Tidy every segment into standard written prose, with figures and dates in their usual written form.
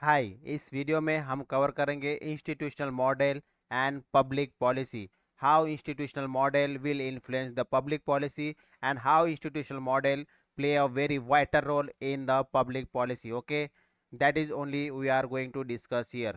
हाय, इस वीडियो में हम कवर करेंगे institutional model and public policy. How institutional model will influence the public policy and how institutional model play a very vital role in the public policy. Okay, that is only we are going to discuss here.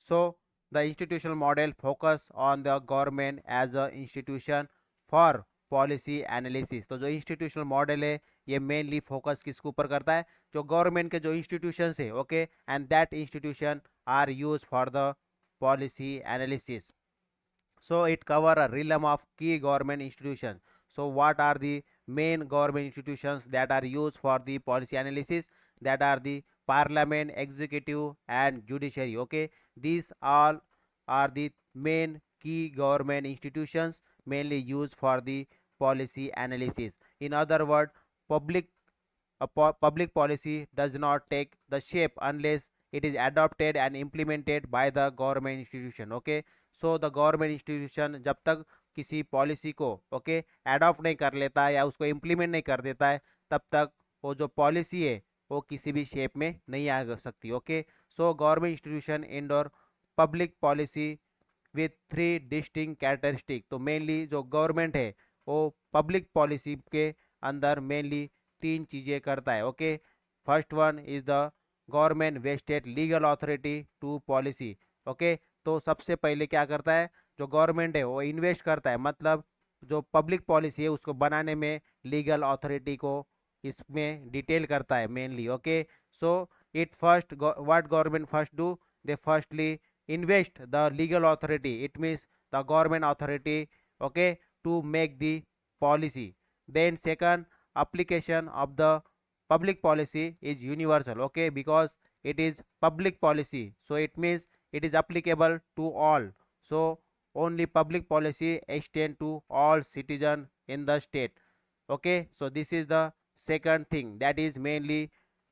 So the institutional model focus on the government as a institution for policy analysis. तो जो institutional model है ये mainly focus किसके ऊपर करता है, जो government के जो इंस्टीट्यूशंस है, okay, and that institution are use for the policy analysis. So it cover a realm of key government institutions. So what are the main government institutions that are used for the policy analysis? That are the parliament, executive and judiciary. Okay, these all are the main key government institutions mainly used for the policy analysis. In other words, public public policy does not take the shape unless it is adopted and implemented by the government institution. Okay, so the government institution जब तक किसी policy को okay adopt नहीं कर लेता है या उसको इम्प्लीमेंट नहीं कर देता है, तब तक वो जो पॉलिसी है वो किसी भी शेप में नहीं आ सकती. Okay, so government institution indoor public policy with three distinct characteristic. तो मेनली जो गवर्नमेंट है वो पब्लिक पॉलिसी के अंदर मेनली तीन चीज़ें करता है. Okay, first one is the government vested legal authority to policy. Okay, तो सबसे पहले क्या करता है, जो गवर्नमेंट है वो इन्वेस्ट करता है, मतलब जो पब्लिक पॉलिसी है उसको बनाने में लीगल अथॉरिटी को इसमें डिटेल करता है mainly. Okay, so it first what government first do, they firstly invest the legal authority, it means the government authority, okay, to make the policy. Then second, application of the public policy is universal. Okay, because it is public policy, so it means it is applicable to all. So only public policy extend to all citizen in the state. Okay, so this is the second thing that is mainly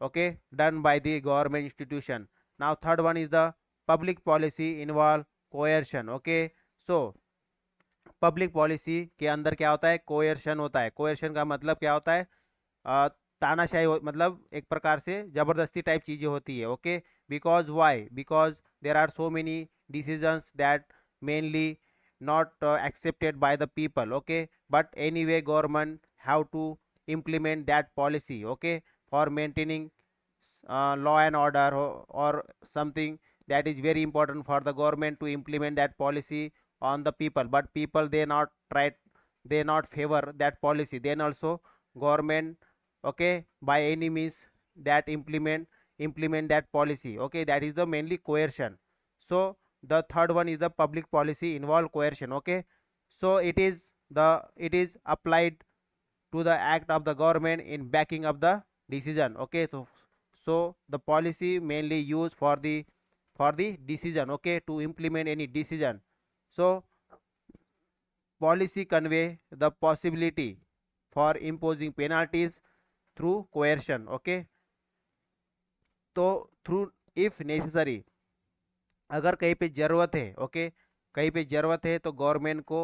okay done by the government institution. Now third one is the public policy involve coercion. Okay, so public policy के अंदर क्या होता है, कोयर्शन होता है. कोयर्शन का मतलब क्या होता है, तानाशाही मतलब एक प्रकार से जबरदस्ती टाइप चीज़ें होती है. Okay, because why, because there are so many decisions that mainly not accepted by the people. Okay, but anyway government have to implement that policy, okay, for maintaining law and order, or something that is very important for the government to implement that policy on the people, but people they not try, they not favor that policy, then also government, okay, by any means that implement that policy. Okay, that is the mainly coercion. So the third one is the public policy involve coercion. Okay, so it is applied to the act of the government in backing up the decision. Okay, so the policy mainly used for the decision, okay, to implement any decision. So policy convey the possibility for imposing penalties through coercion. Okay, तो through if necessary, अगर कहीं पे ज़रूरत है, okay, कहीं पे ज़रूरत है तो गवर्नमेंट को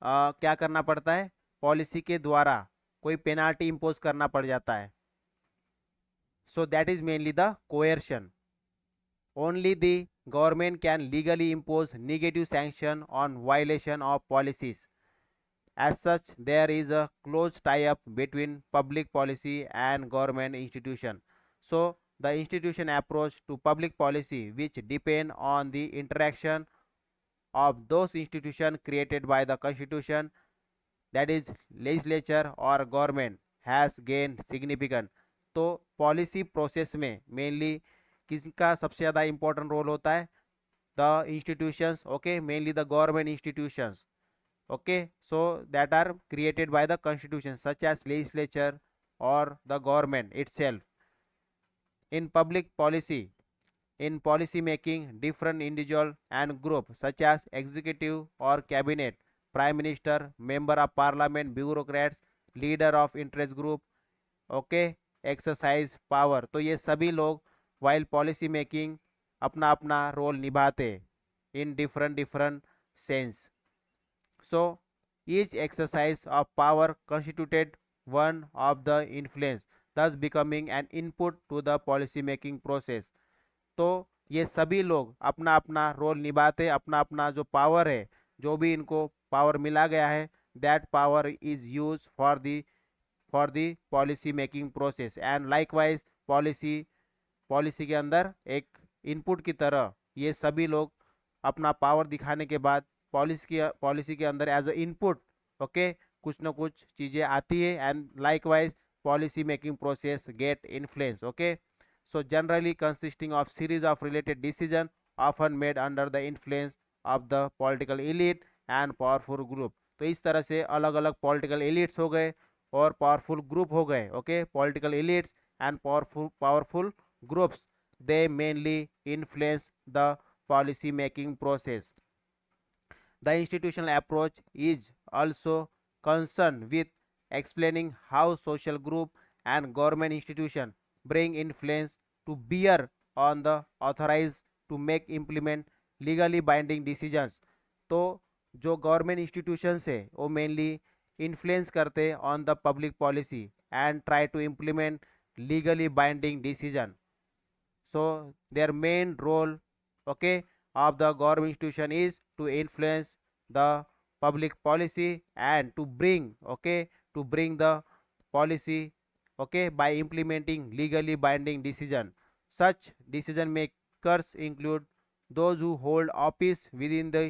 क्या करना पड़ता है, पॉलिसी के द्वारा कोई पेनाल्टी इम्पोज करना पड़ जाता है. So that is mainly the coercion. Only the government can legally impose negative sanction on violation of policies. As such, there is a close tie-up between public policy and government institution. So, the institution approach to public policy, which depend on the interaction of those institutions created by the Constitution, that is legislature or government, has gained significant. तो policy process में mainly किसका सबसे ज़्यादा important role होता है, the institutions. Okay, mainly the government institutions. Okay, so that are created by the constitution such as legislature or the government itself. In public policy, in policy making, different individual and group such as executive or cabinet, prime minister, member of parliament, bureaucrats, leader of interest group, okay, exercise power. तो ये सभी लोग while policy making अपना अपना role निभाते in different sense. So each exercise of power constituted one of the influence. thus becoming an input to the policy making process. तो ये सभी लोग अपना अपना रोल निभाते, अपना अपना जो पावर है, जो भी इनको पावर मिला गया है, that power is use for the policy making process and likewise policy के अंदर एक इनपुट की तरह ये सभी लोग अपना पावर दिखाने के बाद पॉलिसी के अंदर एज अ इनपुट, ओके, कुछ ना कुछ चीज़ें आती है and likewise policy making process gate influence, okay. So generally consisting of series of related decision often made under the influence of the political elite and powerful group. तो इस तरह से अलग अलग पॉलिटिकल एलिट्स हो गए और पावरफुल ग्रुप हो गए, okay. Political elites and powerful groups, they mainly influence the policy making process. The institutional approach is also concerned with explaining how social group and government institution bring influence to bear on the authorized to make implement legally binding decisions. तो जो government institutions है वो mainly influence करते हैं on the public policy and try to implement legally binding decision. So their main role, okay, of the government institution is to influence the public policy and to bring, okay, to bring the policy, okay, by implementing legally binding decision. Such decision makers include those who hold office within the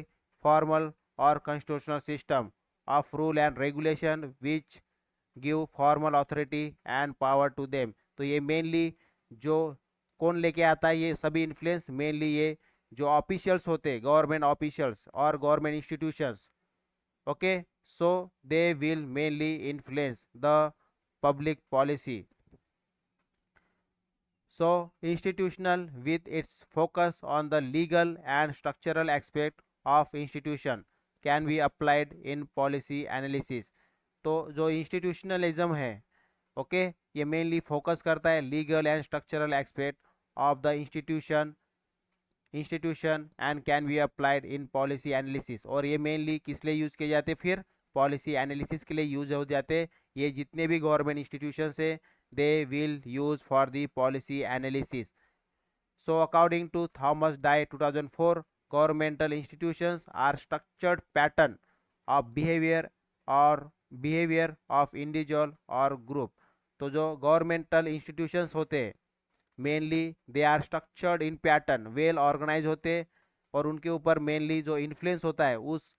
formal or constitutional system of rule and regulation which give formal authority and power to them. तो ये mainly जो कौन लेके आता है ये सभी influence, mainly ये जो ऑफिशियल्स होते हैं, गवर्नमेंट ऑफिशियल्स और government institutions, okay. So they will mainly influence the public policy. So institutional with its focus on the legal and structural aspect of institution can be applied in policy analysis. तो जो institutionalism है, okay, ये mainly focus करता है legal and structural aspect of the institution and can be applied in policy analysis. और ये mainly किस लिए यूज़ किए जाते, फिर पॉलिसी एनालिसिस के लिए यूज हो जाते. ये जितने भी गवर्नमेंट इंस्टीट्यूशंस है they will use for the policy analysis. So according to Thomas Dye 2004, governmental institutions are structured pattern of behavior of individual or group. तो जो गवर्नमेंटल इंस्टीट्यूशंस होते हैं mainly they are structured in pattern, well organise होते, और उनके ऊपर mainly जो influence होता है उस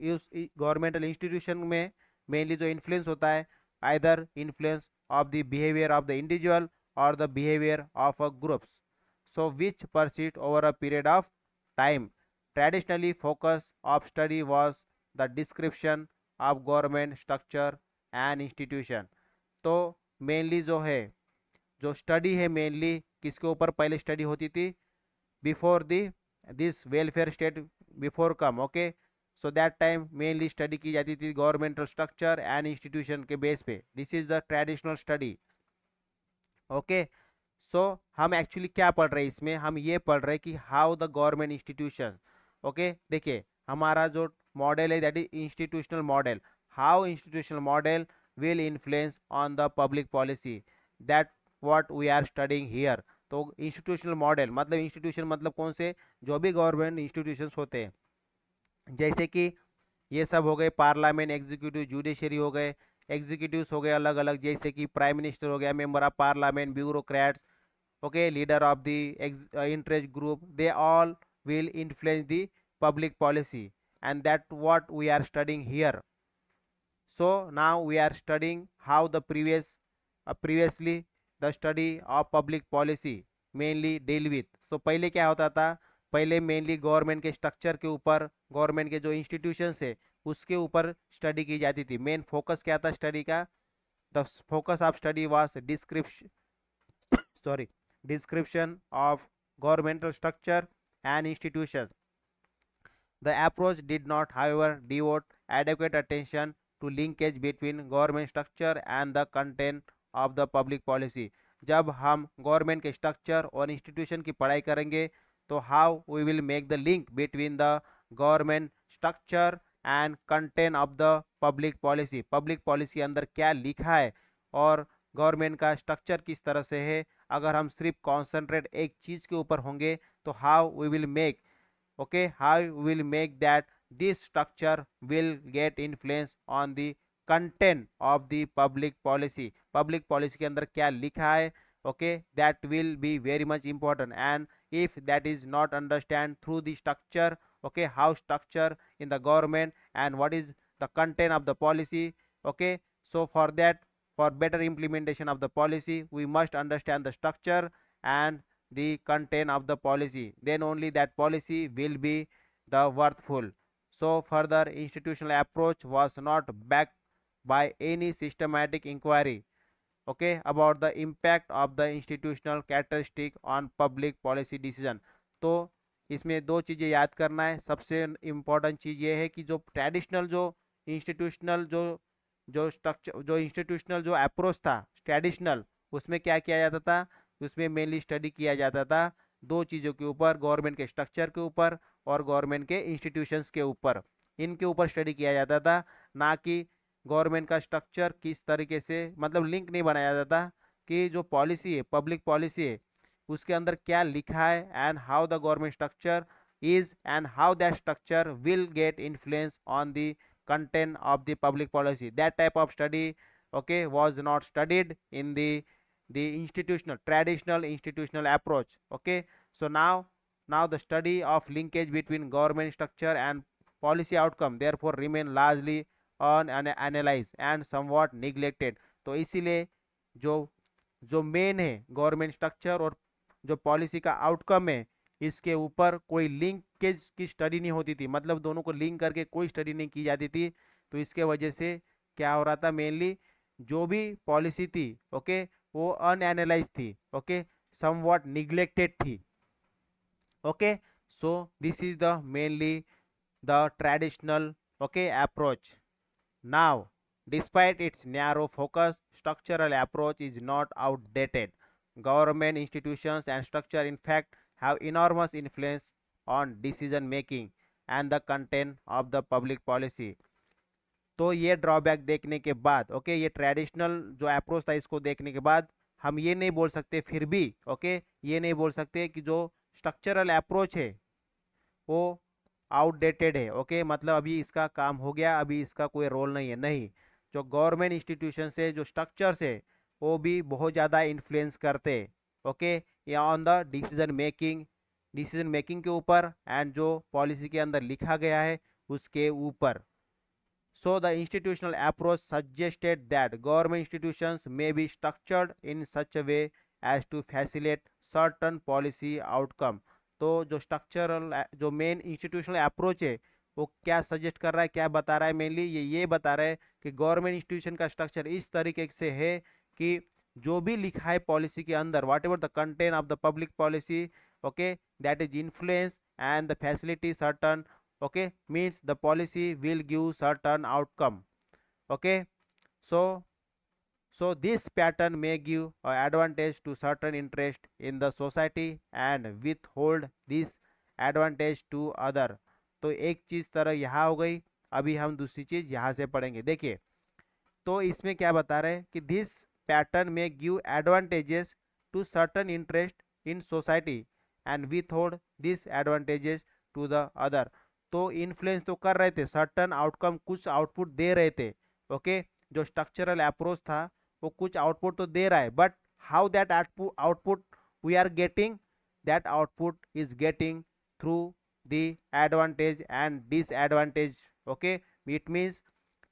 गवर्नमेंटल इंस्टीट्यूशन में मेनली जो इन्फ्लुएंस होता है either influence of the behaviour of the individual और the behaviour of a groups, so which persist over a period of time. Traditionally focus of study was the description of government structure and institution. तो mainly जो है जो study है mainly किसके ऊपर पहले study होती थी, before this welfare state before come, okay. So that time mainly study की जाती थी गवर्नमेंटल स्ट्रक्चर एंड इंस्टीट्यूशन के बेस पे. This is the traditional study, okay. So हम एक्चुअली क्या पढ़ रहे हैं इसमें, हम ये पढ़ रहे हैं कि how the government institution, okay. देखिए हमारा जो मॉडल है that is institutional model. How institutional model will influence on the public policy, that what we are studying here. तो इंस्टीट्यूशनल मॉडल मतलब इंस्टीट्यूशन मतलब कौन से, जो भी गवर्नमेंट इंस्टीट्यूशंस होते हैं, जैसे कि ये सब हो गए पार्लियामेंट, एग्जीक्यूटिव, जुडिशरी हो गए, एग्जीक्यूटिव्स हो गए अलग अलग, जैसे कि प्राइम मिनिस्टर हो गया, member of parliament, bureaucrats, okay, leader of the interest group, they all will influence the public policy, and that what we are studying here. So now we are studying how the previously the study of public policy mainly deal with. So पहले क्या होता था, पहले mainly government के structure के ऊपर, government के जो इंस्टीट्यूशंस है उसके ऊपर स्टडी की जाती थी. मेन फोकस क्या था स्टडी का, the focus of study was description of governmental structure and institutions. The approach did not, however, devote adequate attention to linkage between government structure and the content of the public policy. जब हम government के structure और institution की पढ़ाई करेंगे तो how we will make the link between the government structure and content of the public policy. Public policy के अंदर क्या लिखा है और गवर्नमेंट का स्ट्रक्चर किस तरह से है, अगर हम सिर्फ कॉन्सेंट्रेट एक चीज़ के ऊपर होंगे तो how we will make, okay, how we will make that this structure will get influence on the content of the public policy के अंदर क्या लिखा है, okay, that will be very much important. And if that is not understand through the structure, okay, how structure in the government and what is the content of the policy, okay, so for that, for better implementation of the policy we must understand the structure and the content of the policy, then only that policy will be the worthful. So further institutional approach was not backed by any systematic inquiry, okay, about the impact of the institutional characteristic on public policy decision. तो इसमें दो चीज़ें याद करना है। सबसे important चीज़ ये है कि जो ट्रेडिशनल जो इंस्टीट्यूशनल जो स्ट्रक्चर जो इंस्टीट्यूशनल जो अप्रोच था ट्रेडिशनल, उसमें क्या किया जाता था, उसमें मेनली स्टडी किया जाता था दो चीज़ों के ऊपर, गवर्नमेंट के स्ट्रक्चर के ऊपर और गवर्नमेंट के इंस्टीट्यूशंस के ऊपर, इनके ऊपर स्टडी किया जाता था, ना कि गवर्नमेंट का स्ट्रक्चर किस तरीके से, मतलब लिंक नहीं बनाया जाता कि जो पॉलिसी है पब्लिक पॉलिसी है उसके अंदर क्या लिखा है and how the government structure is and how that structure will get influence on the content of the public policy. That type of study, okay, was not studied in the institutional traditional institutional approach. Okay, so now the study of linkage between government structure and policy outcome therefore remain largely unanalyzed and somewhat neglected. तो इसीलिए जो जो main है government structure और जो policy का outcome है, इसके ऊपर कोई लिंकेज की स्टडी नहीं होती थी, मतलब दोनों को लिंक करके कोई स्टडी नहीं की जाती थी। तो इसके वजह से क्या हो रहा था, मेनली जो भी पॉलिसी थी, ओके, वो अनएनालाइज थी, ओके, समवॉट निग्लेक्टेड थी। Okay, so this is the mainly the traditional, okay, approach. Now, despite its narrow focus, structural approach is not outdated. Government institutions and structure in fact have enormous influence on decision making and the content of the public policy. तो ये drawback देखने के बाद, okay, ये traditional जो approach था इसको देखने के बाद हम ये नहीं बोल सकते फिर भी, ओके, ये नहीं बोल सकते कि जो स्ट्रक्चरल अप्रोच है वो आउटडेटेड है, ओके, मतलब अभी इसका काम हो गया, अभी इसका कोई रोल नहीं है, नहीं। जो गवर्नमेंट इंस्टीट्यूशन से जो स्ट्रक्चर्स है वो भी बहुत ज़्यादा इन्फ्लुएंस करते, ओके, या ऑन द डिसीजन मेकिंग के ऊपर एंड जो पॉलिसी के अंदर लिखा गया है उसके ऊपर। So the institutional approach suggested that government institutions may be structured in such a way as to facilitate certain policy outcome. तो जो स्ट्रक्चरल जो मेन इंस्टीट्यूशनल अप्रोच है वो क्या सजेस्ट कर रहा है, क्या बता रहा है, मेनली ये बता रहा है कि गवर्नमेंट इंस्टीट्यूशन का स्ट्रक्चर इस तरीके से है कि जो भी लिखा है पॉलिसी के अंदर, whatever the content of the public policy, okay, that is influence and the facility certain, okay, means the policy will give certain outcome, okay, so this pattern may give advantage to certain interest in the society and withhold this advantage to other. तो एक चीज तरह यहाँ हो गई, अभी हम दूसरी चीज यहाँ से पढ़ेंगे। देखिए, तो इसमें क्या बता रहे हैं कि दिस पैटर्न में give advantages to certain interest in society and withhold this advantages to the other. तो इन्फ्लुएंस तो कर रहे थे, सर्टन आउटकम कुछ आउटपुट दे रहे थे, ओके, जो स्ट्रक्चरल अप्रोच था वो कुछ आउटपुट तो दे रहा है, but how that output we are getting, that output is getting through the advantage and disadvantage, okay, it means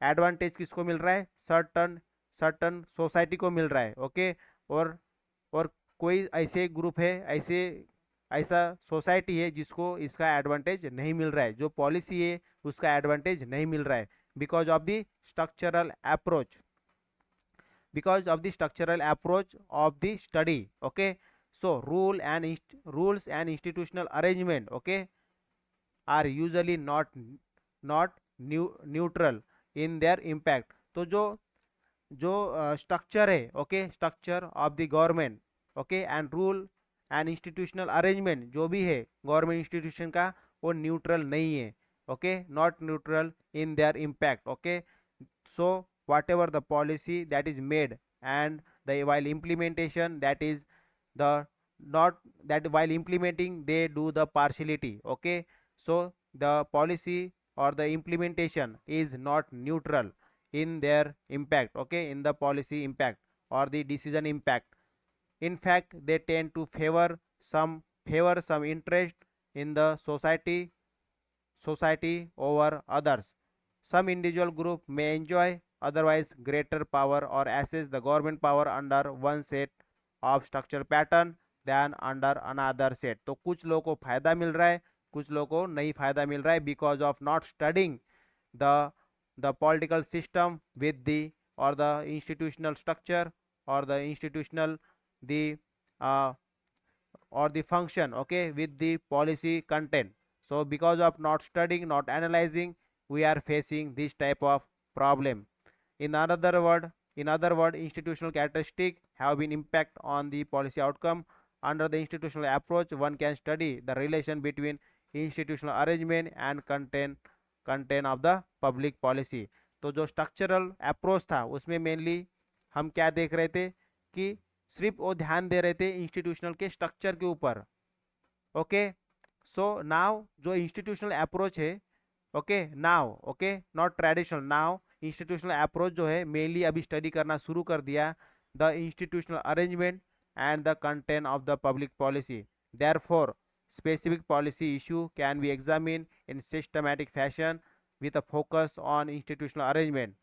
advantage किसको मिल रहा है, सर्टन सोसाइटी को मिल रहा है, ओके, और कोई ऐसे ग्रुप है, ऐसा सोसाइटी है जिसको इसका एडवांटेज नहीं मिल रहा है, जो पॉलिसी है उसका एडवांटेज नहीं मिल रहा है, because of the structural approach, of the study, okay. So rules and institutional arrangement, okay, are usually not neutral in their impact. तो जो स्ट्रक्चर है, okay, structure of the government, okay, and rule and institutional arrangement जो भी है government institution का, वो neutral नहीं है, okay, not neutral in their impact, okay. So whatever the policy that is made and the while implementation, that is the not that while implementing they do the partiality. Okay, so the policy or the implementation is not neutral in their impact, okay, in the policy impact or the decision impact. In fact, they tend to favor some interest in the society over others. Some individual group may enjoy otherwise greater power or access the government power under one set of structure pattern than under another set. तो कुछ लोगों को फायदा मिल रहा है, कुछ लोगों को नहीं फायदा मिल रहा है because of not studying the the political system with the or the institutional structure or the institutional the uh, or the function, okay, with the policy content. So because of not studying, not analyzing, we are facing this type of problem. In other word institutional characteristic have been impact on the policy outcome. Under the institutional approach, one can study the relation between institutional arrangement and content of the public policy. तो जो structural approach था उसमें mainly हम क्या देख रहे थे कि सिर्फ वो ध्यान दे रहे थे इंस्टीट्यूशनल के स्ट्रक्चर के ऊपर. ओके, सो नाउ जो इंस्टीट्यूशनल अप्रोच है, okay now, okay not traditional, now institutional approach जो है मेनली अभी स्टडी करना शुरू कर दिया the institutional arrangement and the content of the public policy. Therefore specific policy issue can be examined in systematic fashion with a focus on institutional arrangement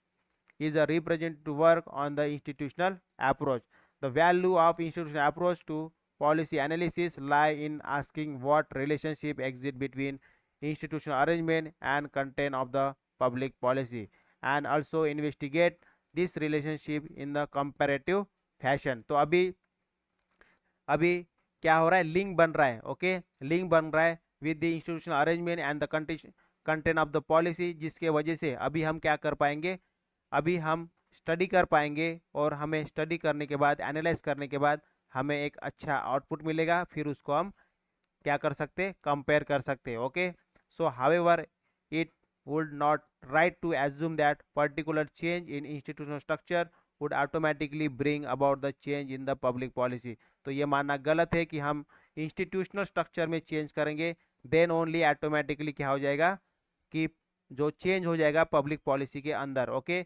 is a representative work on the institutional approach. The value of institutional approach to policy analysis lie in asking what relationship exists between institutional arrangement and content of the public policy and also investigate this relationship in the comparative fashion. तो अभी क्या हो रहा है, link बन रहा है. Okay, link बन रहा है with the institutional arrangement and the content of the policy, जिसके वजह से अभी हम क्या कर पाएंगे, अभी हम स्टडी कर पाएंगे और हमें स्टडी करने के बाद, एनालाइज करने के बाद हमें एक अच्छा आउटपुट मिलेगा, फिर उसको हम क्या कर सकते, कंपेयर कर सकते. Okay, so however it would not right to assume that particular change in institutional structure would automatically bring about the change in the public policy. तो ये मानना गलत है कि हम इंस्टीट्यूशनल स्ट्रक्चर में चेंज करेंगे देन ओनली ऑटोमेटिकली क्या हो जाएगा कि जो चेंज हो जाएगा पब्लिक पॉलिसी के अंदर. Okay,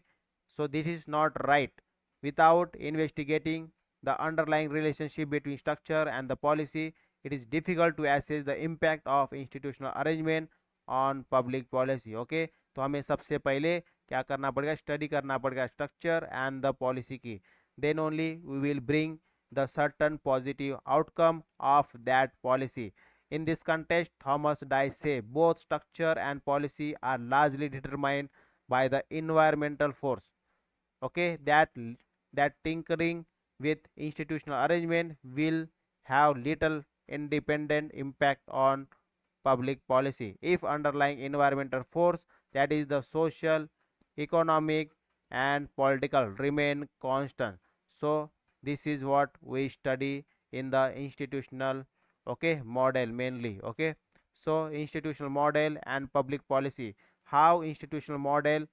so this is not right. Without investigating the underlying relationship between structure and the policy it is difficult to assess the impact of institutional arrangement on public policy. Okay, तो हमें सबसे पहले क्या करना पड़ेगा, study करना पड़ेगा structure and the policy की. Then only we will bring the certain positive outcome of that policy. In this context, Thomas Dye say both structure and policy are largely determined by the environmental force. Okay, that tinkering with institutional arrangement will have little independent impact on public policy if underlying environmental force, that is the social, economic and political, remain constant. So this is what we study in the institutional, okay, model mainly. Okay, so institutional model and public policy, how institutional model,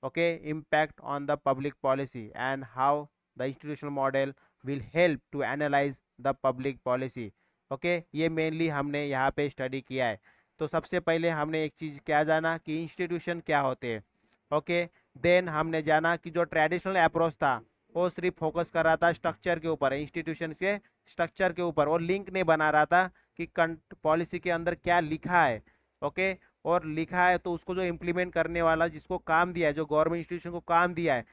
okay, impact on the public policy and how the institutional model will help to analyze the public policy. Okay, ये mainly हमने यहाँ पे study किया है. तो सबसे पहले हमने एक चीज़ क्या जाना कि इंस्टीट्यूशन क्या होते हैं. ओके, देन हमने जाना कि जो ट्रेडिशनल अप्रोच था वो सिर्फ फोकस कर रहा था स्ट्रक्चर के ऊपर, इंस्टीट्यूशन के स्ट्रक्चर के ऊपर, और लिंक नहीं बना रहा था कि पॉलिसी के अंदर क्या लिखा है. ओके, और लिखा है तो उसको जो इम्प्लीमेंट करने वाला जिसको काम दिया है, जो गवर्नमेंट इंस्टीट्यूशन को काम दिया है,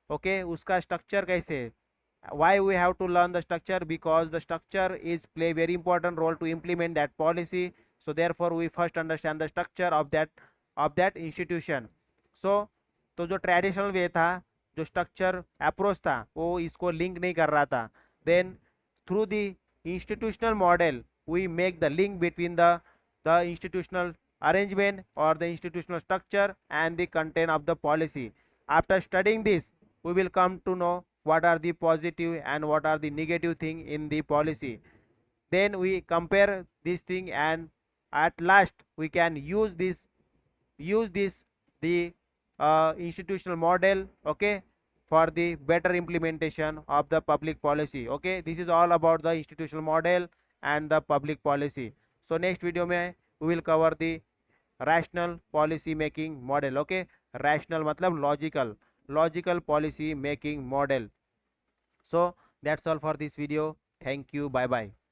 ओके, उसका स्ट्रक्चर कैसे है. Why we have to learn the structure? Because the structure is play very important role to implement that policy. So therefore we first understand the structure of that institution. So तो जो traditional way था, जो structure approach था, वो इसको link नहीं कर रहा था. Then through the institutional model we make the link between the institutional arrangement or the institutional structure and the content of the policy. After studying this, we will come to know what are the positive and what are the negative thing in the policy. Then we compare this thing and at last we can use this the institutional model, okay, for the better implementation of the public policy. Okay, this is all about the institutional model and the public policy. So next video में we will cover the rational policy making model. Okay, rational मतलब logical policy making model. So that's all for this video. Thank you. Bye bye.